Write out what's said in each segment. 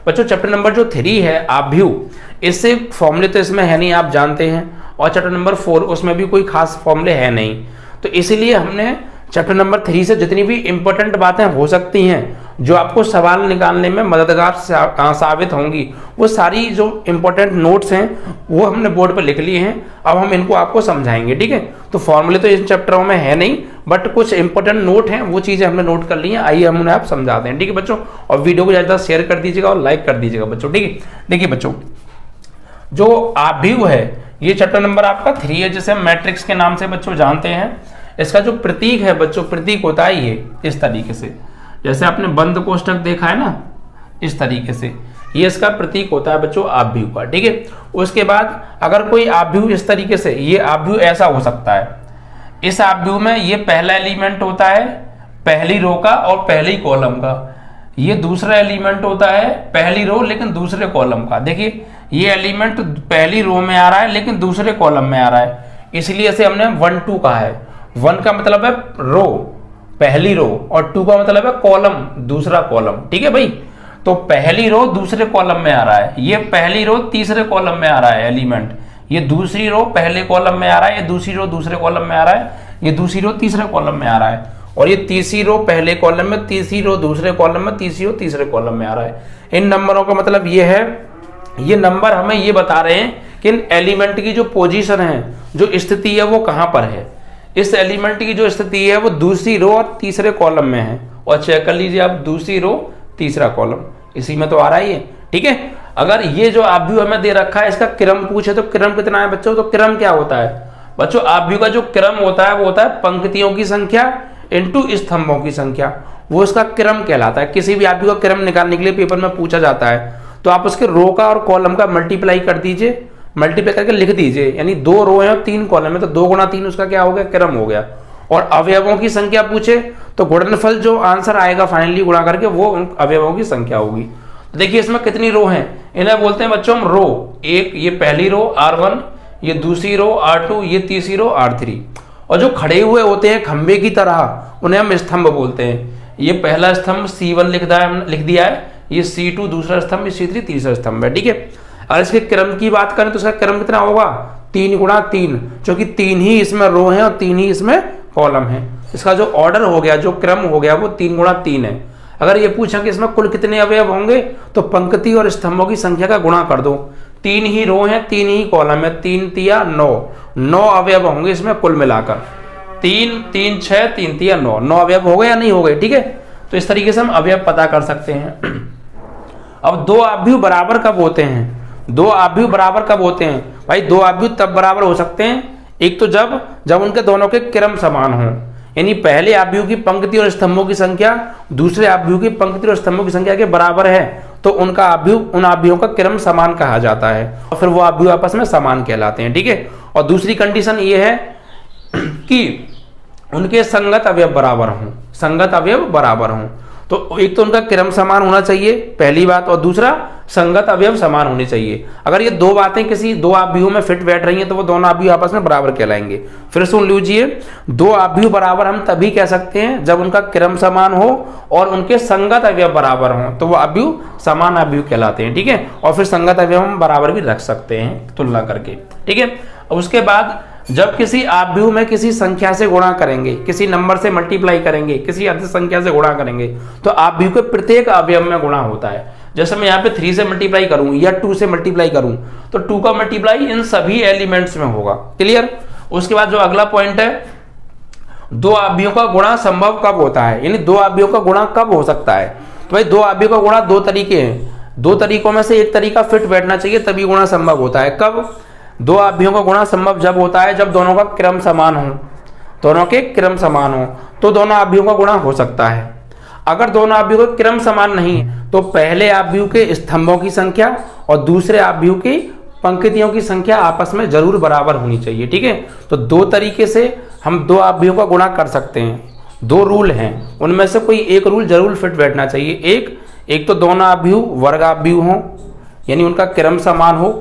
बच्चों chapter number जो 3 है आव्यूह, इससे फॉर्मूले तो इसमें है नहीं, आप जानते हैं, और चैप्टर नंबर 4 उसमें भी कोई खास फॉर्मूले है नहीं। तो इसीलिए हमने चैप्टर नंबर 3 से जितनी भी इंपॉर्टेंट बातें हो सकती हैं जो आपको सवाल निकालने में मददगार साबित होंगी, वो सारी जो इंपॉर्टेंट नोट्स हैं वो हमने बोर्ड पर लिख लिए हैं। अब हम इनको आपको समझाएंगे, ठीक है। तो फॉर्मूले तो इन चैप्टरों में है नहीं, बट कुछ इंपॉर्टेंट नोट हैं, वो चीज़ें हमने नोट कर ली हैं। आइए हम उन्हें आप समझाते हैं, ठीक है बच्चों। और वीडियो को ज़्यादा शेयर कर दीजिएगा और लाइक कर दीजिएगा बच्चों, ठीक है। देखिए बच्चों, जो आव्यूह है ये चैप्टर नंबर आपका 3 है, जिसे हम मैट्रिक्स के नाम से बच्चों जानते हैं। इसका जो प्रतीक है बच्चों, प्रतीक होता है ये इस तरीके से, जैसे आपने बंद कोष्ठक देखा है ना, इस तरीके से ये इसका प्रतीक होता है बच्चों आव्यूह का, ठीक है। उसके बाद अगर कोई आव्यूह इस तरीके से, ये आव्यूह ऐसा हो सकता है, इस आव्यूह में ये पहला एलिमेंट होता है पहली रो का और पहली कॉलम का, ये दूसरा एलिमेंट होता है पहली रो लेकिन दूसरे कॉलम का। देखिए ये एलिमेंट पहली रो में आ रहा है लेकिन दूसरे कॉलम में आ रहा है, इसलिए इसे हमने 1 2 कहा है। 1 का मतलब है रो, पहली रो, और 2 का मतलब है कॉलम, दूसरा कॉलम, ठीक है भाई। तो पहली रो दूसरे कॉलम में आ रहा है, ये पहली रो तीसरे कॉलम में आ रहा है एलिमेंट, ये दूसरी रो पहले कॉलम में आ रहा है, ये दूसरी रो दूसरे कॉलम में आ रहा है, ये दूसरी रो तीसरे कॉलम में आ रहा है, और ये तीसरी रो पहले कॉलम में, तीसरी रो दूसरे कॉलम में, तीसरी रो तीसरे कॉलम में आ रहा है। इन नंबरों का मतलब ये है, ये नंबर हमें ये बता रहे हैं कि इन एलिमेंट की जो पोजीशन है, जो स्थिति है वो कहां पर है। इस एलिमेंट की जो स्थिति है वो दूसरी रो और तीसरे कॉलम में है, और चेक कर लीजिए आप, दूसरी रो तीसरा कॉलम, इसी में तो आ रहा है ये, ठीक है। अगर ये जो आव्यूह हमें दे रखा है इसका क्रम पूछे तो क्रम कितना है बच्चों, तो क्रम क्या होता है बच्चों, आव्यूह का जो क्रम होता है वो होता है पंक्तियों की संख्या इनटू स्तंभों की संख्या, वो इसका क्रम कहलाता है। किसी भी आव्यूह का क्रम निकालने के लिए पेपर में पूछा जाता है, तो आप उसके रो का और कॉलम का मल्टीप्लाई कर दीजिए, मल्टीप्लाई करके लिख दीजिए, यानी 2 रो है और 3 कॉलम है, तो 2 गुणा 3 उसका क्या हो गया, क्रम हो गया। और अवयवों की संख्या पूछे तो गुणनफल जो आंसर आएगा फाइनली गुणा करके वो अवयवों की संख्या होगी। तो देखिए इसमें कितनी रो हैं, इन्हें बोलते हैं बच्चों हम रो। एक ये पहली रो R1, ये दूसरी रो R2, ये तीसरी रो R3, और जो खड़े हुए होते हैं खंबे की तरह उन्हें हम स्तंभ बोलते हैं। ये पहला स्तंभ C1 लिख दिया है, ये C2 दूसरा स्तंभ, C3 तीसरा स्तंभ है, ठीक है। अगर इसके क्रम की बात करें तो इसका क्रम कितना होगा, 3 गुणा 3, क्योंकि 3 ही इसमें रो है और 3 ही इसमें कॉलम है। इसका जो ऑर्डर हो गया, जो क्रम हो गया वो 3 गुणा 3 है। अगर ये पूछा कि इसमें कुल कितने अवयव होंगे, तो पंक्ति और स्तंभों की संख्या का गुणा कर दो, 3 ही रो है 3 ही कॉलम है, 3 तिया 9 अवयव होंगे इसमें कुल मिलाकर, 3 3 6 3 तिया 9 अवयव हो गए या नहीं हो गए, ठीक है। तो इस तरीके से हम अवयव पता कर सकते हैं। अब 2 आव्यूह बराबर कब होते हैं, 2 आव्यूह बराबर कब होते हैं भाई, 2 आव्यूह तब बराबर हो सकते हैं, एक तो जब उनके दोनों के क्रम समान हों, यानी पहले आव्यूह की पंक्ति और स्तंभों की संख्या दूसरे आव्यूह की पंक्ति और स्तंभों की संख्या के बराबर है, तो उनका आव्यूह, उन आव्यूहों का क्रम समान कहा जाता है, और फिर वो आव्यूह आपस में समान कहलाते हैं, ठीक है। और दूसरी कंडीशन ये है कि उनके संगत अवयव बराबर हों, संगत अवयव बराबर हों। तो एक तो उनका क्रम समान होना चाहिए पहली बात, और दूसरा संगत अवयव समान होने चाहिए। अगर ये 2 बातें किसी 2 आव्यूहों में फिट बैठ रही हैं तो वो दोनों आव्यूह आपस में बराबर कहलाएंगे। फिर सुन लीजिए, 2 आव्यूह बराबर हम तभी कह सकते हैं जब उनका क्रम समान हो और उनके संगत अवयव बराबर हों, तो वो आव्यूह समान आव्यूह कहलाते हैं, ठीक है। और फिर संगत अवयव हम बराबर भी रख सकते हैं तुलना करके, ठीक है। उसके बाद जब किसी आव्यूह में किसी संख्या से गुणा करेंगे, किसी नंबर से मल्टीप्लाई करेंगे, किसी अधिक संख्या से गुणा करेंगे, तो आव्यूह के प्रत्येक अवयव में गुणा होता है। जैसे मैं यहाँ पे 3 से मल्टीप्लाई करूं या 2 से मल्टीप्लाई करूं, तो 2 का मल्टीप्लाई इन सभी एलिमेंट्स में होगा, क्लियर। उसके बाद जो अगला पॉइंट है, 2 आव्यूहों का गुणा संभव कब होता है, यानी 2 आव्यूहों का गुणा कब हो सकता है। तो भाई 2 आव्यूहों का गुणा 2 तरीके हैं, 2 तरीकों में से एक तरीका फिट बैठना चाहिए तभी गुणा संभव होता है। कब, 2 आव्यूहों का गुणा संभव जब होता है जब दोनों का क्रम समान हो, दोनों के क्रम समान हो तो दोनों आव्यूहों का गुणा हो सकता है। अगर दोनों आव्यूह के क्रम समान नहीं है तो पहले आव्यूह के स्तंभों की संख्या और दूसरे आव्यूह की पंक्तियों की संख्या आपस में जरूर बराबर होनी चाहिए, ठीक है। तो 2 तरीके से हम 2 आव्यूहों का गुणा कर सकते हैं, 2 रूल हैं, उनमें से कोई एक रूल जरूर फिट बैठना चाहिए। एक तो दोनों आव्यूह वर्ग आव्यूह हों, यानी उनका क्रम समान हो,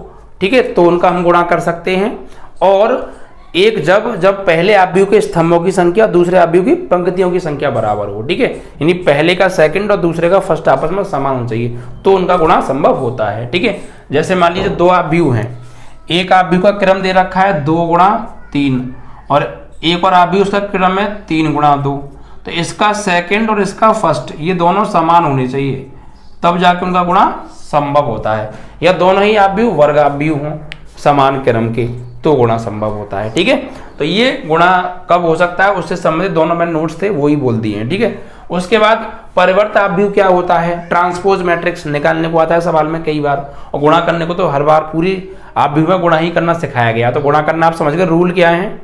ठीक है, तो उनका हम गुणा कर सकते हैं। और एक जब पहले आव्यूह के स्तंभों की संख्या दूसरे आव्यूह की पंक्तियों की संख्या बराबर हो, ठीक है, यानी पहले का सेकंड और दूसरे का फर्स्ट आपस में समान होना चाहिए तो उनका गुणा संभव होता है, ठीक है। जैसे मान लीजिए दो आव्यूह हैं, एक आव्यूह का क्रम दे रखा है 2 गुणा 3 और एक और आव्यूह उसका क्रम है 3 गुणा 2, तो इसका सेकंड और इसका फर्स्ट ये दोनों समान होने चाहिए तब जाके उनका गुणा संभव होता है, या दोनों ही आव्यूह वर्ग आव्यूह हों समान क्रम के तो गुणा संभव होता है, ठीक है। तो ये गुणा कब हो सकता है उससे संबंधित दोनों मैंने नोट्स थे वही बोल दिए हैं, ठीक है। उसके बाद परिवर्त आव्यूह क्या होता है, ट्रांसपोज मैट्रिक्स निकालने को आता है सवाल में कई बार, और गुणा करने को तो हर बार पूरी आव्यूह में गुणा ही करना सिखाया गया। तो गुणा करना आप समझ गए रूल क्या है,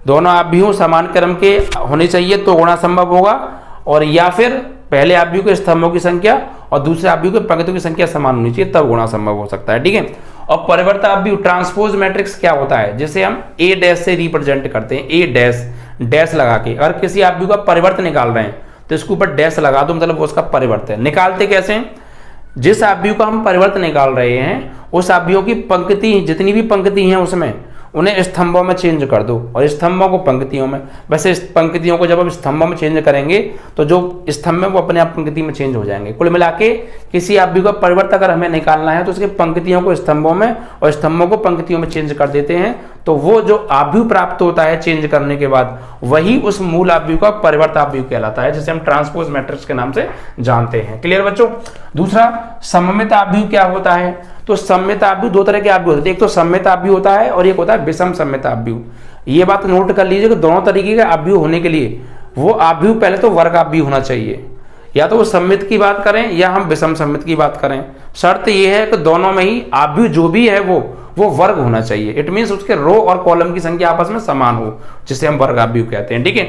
दोनों आव्यूह समान क्रम के होने चाहिए तो गुणा संभव होगा, और या फिर पहले आव्यूह के स्तंभों की संख्या और दूसरे आव्यूह के पंक्तियों की संख्या समान होनी चाहिए तब गुणा संभव हो सकता है, ठीक है। और परिवर्त आव्यूह ट्रांसपोज मैट्रिक्स क्या होता है, जिसे हम ए डैश से रिप्रेजेंट करते हैं, ए डैश डैश लगा के। अगर किसी आव्यूह का परिवर्त निकाल रहे हैं तो इसके ऊपर डैश लगा दो, मतलब वो उसका परिवर्त है। निकालते कैसे हैं, जिस आव्यूह का हम परिवर्त निकाल रहे हैं उस आव्यूह की पंक्ति जितनी भी पंक्ति हैं उसमें उन्हें स्तंभों में चेंज कर दो और स्तंभों को पंक्तियों में। वैसे इस पंक्तियों को जब हम स्तंभों में चेंज करेंगे तो जो स्तंभ है वो अपने आप पंक्ति में चेंज हो जाएंगे। कुल मिला के किसी आव्यूह का परिवर्त अगर हमें निकालना है तो उसके पंक्तियों को स्तंभों में और स्तंभों को पंक्तियों में चेंज कर देते हैं, तो वो जो आव्यूह प्राप्त होता है चेंज करने के बाद वही उस मूल आव्यूह का परिवर्त आव्यूह कहलाता है, जिसे हम ट्रांसपोज मैट्रिक्स के नाम से जानते हैं। क्लियर बच्चों। दूसरा सममित आव्यूह क्या होता है, तो सममित आव्यूह दो तरह के आव्यूह होते हैं, एक तो सममित आव्यूह होता है और एक होता है विषम सममित आव्यूह। ये बात नोट कर लीजिए कि दोनों तरीके के आव्यूह होने के लिए वो आव्यूह पहले तो वर्ग आव्यूह होना चाहिए, या तो वो सममित की बात करें या हम विषम सममित की बात करें। शर्त ये है कि दोनों में ही आव्यूह जो भी है वो वर्ग होना चाहिए। इट मीन्स उसके रो और कॉलम की संख्या आपस में समान हो, जिसे हम वर्ग आव्यूह कहते हैं, ठीक है।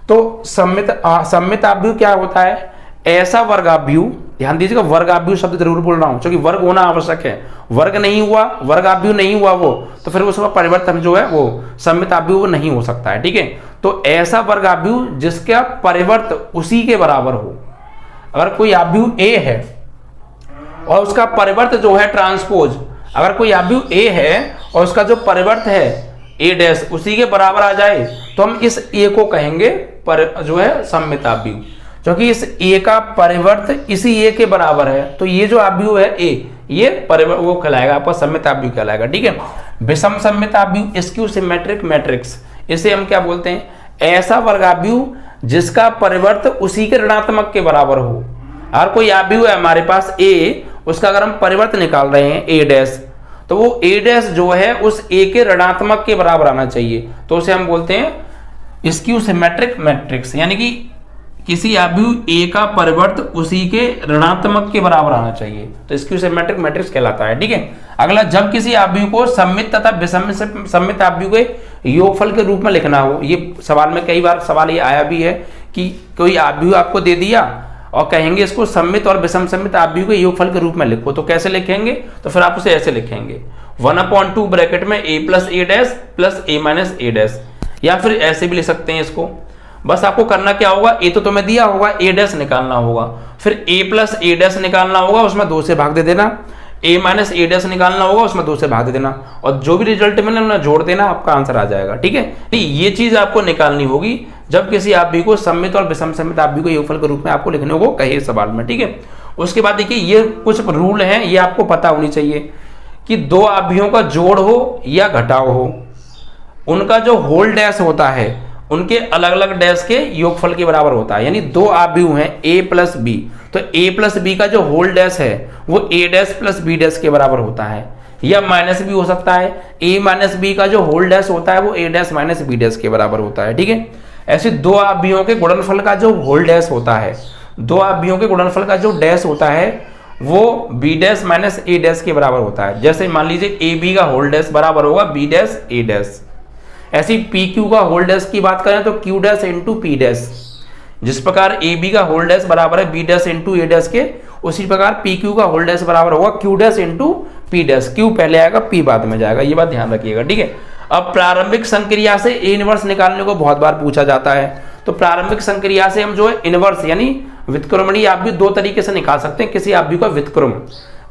तो सममित आव्यूह क्या होता है, ऐसा वर्ग आव्यूह, ध्यान दीजिएगा वर्ग आव्यूह शब्द जरूर बोल रहा हूं क्योंकि वर्ग होना आवश्यक है। वर्ग नहीं हुआ, वर्ग आव्यूह नहीं हुआ वो, तो फिर उसका परिवर्तन जो है वो सममित आव्यूह नहीं हो सकता है, ठीक है। तो ऐसा वर्ग आव्यूह जिसका परिवर्त उसी के बराबर हो। अगर कोई आव्यूह ए है और उसका परिवर्त जो है ट्रांसपोज, अगर कोई आव्यूह ए है और उसका जो परिवर्त है ए डैश उसी के बराबर आ जाए तो हम इस ए को कहेंगे जो है सममित आव्यूह, क्योंकि इस ए का परिवर्त इसी ए के बराबर है। तो ये जो आव्यूह है ए, ये परिवर्त वो कहलाएगा आपका सममित आव्यूह कहलाएगा, ठीक है। विषम सममित आव्यूह स्क्यू सिमेट्रिक मैट्रिक्स, इसे हम क्या बोलते हैं, ऐसा वर्ग आव्यूह जिसका परिवर्त उसी के ऋणात्मक के बराबर हो। अगर कोई आव्यूह है हमारे पास ए, उसका अगर हम परिवर्त निकाल रहे हैं ए डैश, तो वो ए डैश जो है उस ए के ऋणात्मक के बराबर आना चाहिए, तो उसे हम बोलते हैं स्क्यू सिमेट्रिक मैट्रिक्स। यानी कि किसी आव्यूह ए का परिवर्त उसी के ऋणात्मक के बराबर आना चाहिए, तो स्क्यू सिमेट्रिक मैट्रिक्स कहलाता है, ठीक है। अगला, जब किसी आव्यूह को सममित तथा विषम सममित आव्यूह के योगफल के रूप में लिखना हो, ये सवाल में कई बार सवाल ये आया भी है कि कोई आव्यूह आपको दे दिया और कहेंगे इसको सममित और विषम सममित आव्यूह के योगफल के रूप में लिखो, तो कैसे लिखेंगे, तो फिर आप उसे ऐसे लिखेंगे 1/2 ब्रैकेट में a plus A dash plus a minus A dash, या फिर ऐसे भी लिख सकते हैं इसको। बस आपको करना क्या होगा, ए तो तुम्हें दिया होगा, ए डैश निकालना होगा, फिर a प्लस ए डैश निकालना होगा, उसमें 2 से भाग दे देना, a माइनस ए डैश निकालना होगा, उसमें 2 से भाग दे देना, और जो भी रिजल्ट मिले उन्हें जोड़ देना, आपका आंसर आ जाएगा, ठीक है। ये चीज आपको निकालनी होगी जब किसी आव्यूह को सममित और विषम सममित आव्यूह के योगफल के रूप में आपको लिखने को कहे सवाल में, ठीक है। उसके बाद देखिए ये कुछ रूल हैं, ये आपको पता होनी चाहिए कि दो आव्यूहों का जोड़ हो या घटाव हो, उनका जो होल डैश होता है उनके अलग अलग डैश के योगफल के बराबर होता है। यानी दो आव्यूह हैं a प्लस बी, तो a प्लस बी का जो होल डैश है वो a dash plus B dash के बराबर होता है, या माइनस भी हो सकता है, a माइनस बी का जो होल डैश होता है वो a dash minus B dash के बराबर होता है, ठीक है। ऐसे दो आव्यूहों के गुणनफल का जो होल डैश होता है, दो आव्यूहों के गुणनफल का जो डैश होता है वो बी डैश माइनस ए डैश के बराबर होता है। जैसे मान लीजिए ए बी का होल डैश बराबर होगा बी डैश ए डैश। ऐसी पी क्यू का होल डैश की बात करें तो Q dash into P dash, जिस प्रकार ए बी का होल डैश बराबर है बी डैश इंटू ए डैश के, उसी प्रकार पी क्यू का होल डैश बराबर होगा Q dash into P dash. Q पहले आएगा, पी बाद में जाएगा, ये बात ध्यान रखिएगा, ठीक है। अब प्रारंभिक संक्रिया से ए इनवर्स निकालने को बहुत बार पूछा जाता है, तो प्रारंभिक संक्रिया से हम जो है इनवर्स यानी व्युत्क्रमणीय आव्यूह दो तरीके से निकाल सकते हैं किसी आव्यूह का व्युत्क्रम।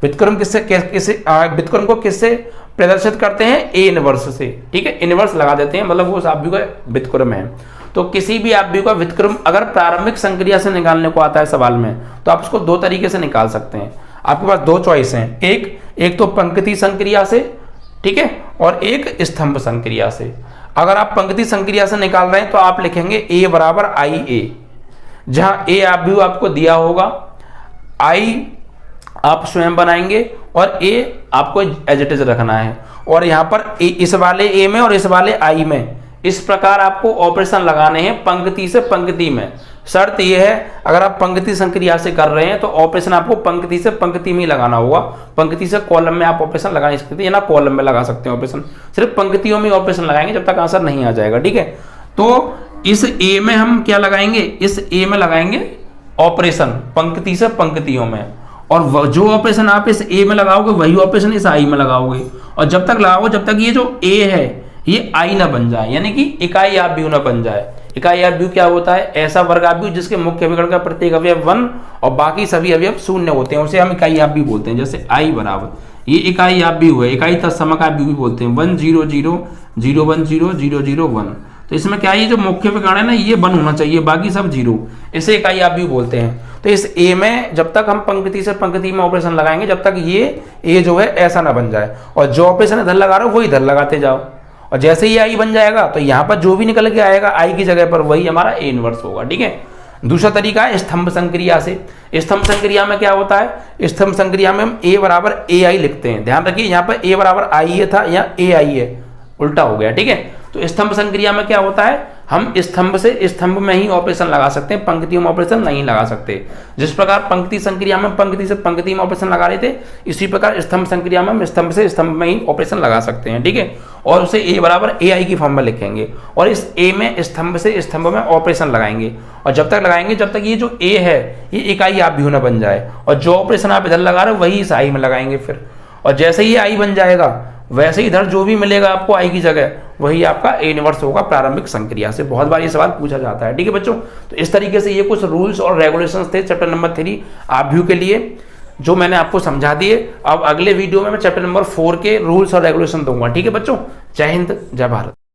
व्युत्क्रम व्युत्क्रम को किससे प्रदर्शित करते हैं? ए इनवर्स से। ठीक है, इनवर्स लगा देते हैं, मतलब वो उस आव्यूह का व्युत्क्रम है। तो किसी भी आव्यूह का व्युत्क्रम अगर प्रारंभिक संक्रिया से निकालने को आता है सवाल में, तो आप उसको दो तरीके से निकाल सकते हैं। आपके पास दो चॉइस हैं, एक तो पंक्ति संक्रिया से, ठीक है, और एक स्तंभ संक्रिया से। अगर आप पंक्ति संक्रिया से निकाल रहे हैं तो आप लिखेंगे ए बराबर आई ए, जहां ए आव्यूह आपको दिया होगा, आई आप स्वयं बनाएंगे और ए आपको एज इट इज रखना है। और यहां पर इस वाले ए में और इस वाले आई में इस प्रकार आपको ऑपरेशन लगाने हैं पंक्ति से पंक्ति में। शर्त यह है, अगर आप पंक्ति संक्रिया से कर रहे हैं तो ऑपरेशन आपको पंक्ति से पंक्ति में ही लगाना होगा। पंक्ति से कॉलम में आप ऑपरेशन लगा नहीं सकते, या ना कॉलम में लगा सकते हैं ऑपरेशन, सिर्फ पंक्तियों में ऑपरेशन लगाएंगे जब तक आंसर नहीं आ जाएगा। ठीक है, तो इस ए में हम क्या लगाएंगे? इस ए में लगाएंगे ऑपरेशन पंक्ति से पंक्तियों में, और जो ऑपरेशन आप इस ए में लगाओगे वही ऑपरेशन इस आई में लगाओगे। और जब तक लगाओगे जब तक ये जो ए है ये आई ना बन जाए, यानी कि इकाई आव्यूह ना बन जाए। इकाई आव्यूह क्या होता है? ऐसा वर्ग आव्यूह जिसके मुख्य विकर्ण का प्रत्येक अवयव 1 और बाकी सभी अवयव 0 होते हैं, उसे हम इकाई आव्यूह बोलते हैं। जैसे आई बराबर ये इकाई आव्यूह है, इकाई तत्समक आव्यूह भी बोलते हैं, 1 0 0 0 1 0 0 0 1। तो इसमें क्या है, ये जो मुख्य विकर्ण है ना ये 1 होना चाहिए, बाकी सब 0, इसे इकाई आव्यूह बोलते हैं। तो इस ए में जब तक हम पंक्ति से पंक्ति में ऑपरेशन लगाएंगे जब तक ये ए जो है ऐसा ना बन जाए, और जो ऑपरेशन इधर लगा रहे हो वो इधर लगाते जाओ। और जैसे ही आई बन जाएगा तो यहाँ पर जो भी निकल के आएगा आई की जगह पर वही हमारा ए इनवर्स होगा। ठीक है, दूसरा तरीका है स्तंभ संक्रिया से। स्तंभ संक्रिया में क्या होता है? स्तंभ संक्रिया में हम ए बराबर ए आई लिखते हैं। ध्यान रखिए यहाँ पर ए बराबर आई ए था, यहाँ ए आई है, उल्टा हो गया। ठीक है, तो स्तंभ संक्रिया में क्या होता है? हम स्तंभ से स्तंभ में ही ऑपरेशन लगा सकते हैं, पंक्तियों में ऑपरेशन नहीं लगा सकते। जिस प्रकार पंक्ति संक्रिया में पंक्ति से पंक्ति में ऑपरेशन लगा रहे थे, इसी प्रकार स्तंभ संक्रिया में हम स्तंभ से स्तंभ में ही ऑपरेशन लगा सकते हैं। ठीक है, और उसे ए बराबर ए आई की फॉर्म में लिखेंगे और इस ए में स्तंभ से स्तंभ में ऑपरेशन लगाएंगे, और जब तक लगाएंगे जब तक ये जो ए है ये इकाई आव्यूह न बन जाए, और जो ऑपरेशन आप इधर लगा रहे हो वही इस आई में लगाएंगे फिर। और जैसे ही आई बन जाएगा वैसे ही इधर जो भी मिलेगा आपको आई की जगह वही आपका ए इनवर्स होगा प्रारंभिक संक्रिया से। बहुत बार ये सवाल पूछा जाता है। ठीक है बच्चों, तो इस तरीके से ये कुछ रूल्स और रेगुलेशंस थे चैप्टर नंबर 3 आव्यूह के लिए, जो मैंने आपको समझा दिए। अब अगले वीडियो में मैं चैप्टर नंबर 4 के रूल्स और रेगुलेशन दूंगा। ठीक है बच्चों, जय हिंद जय भारत।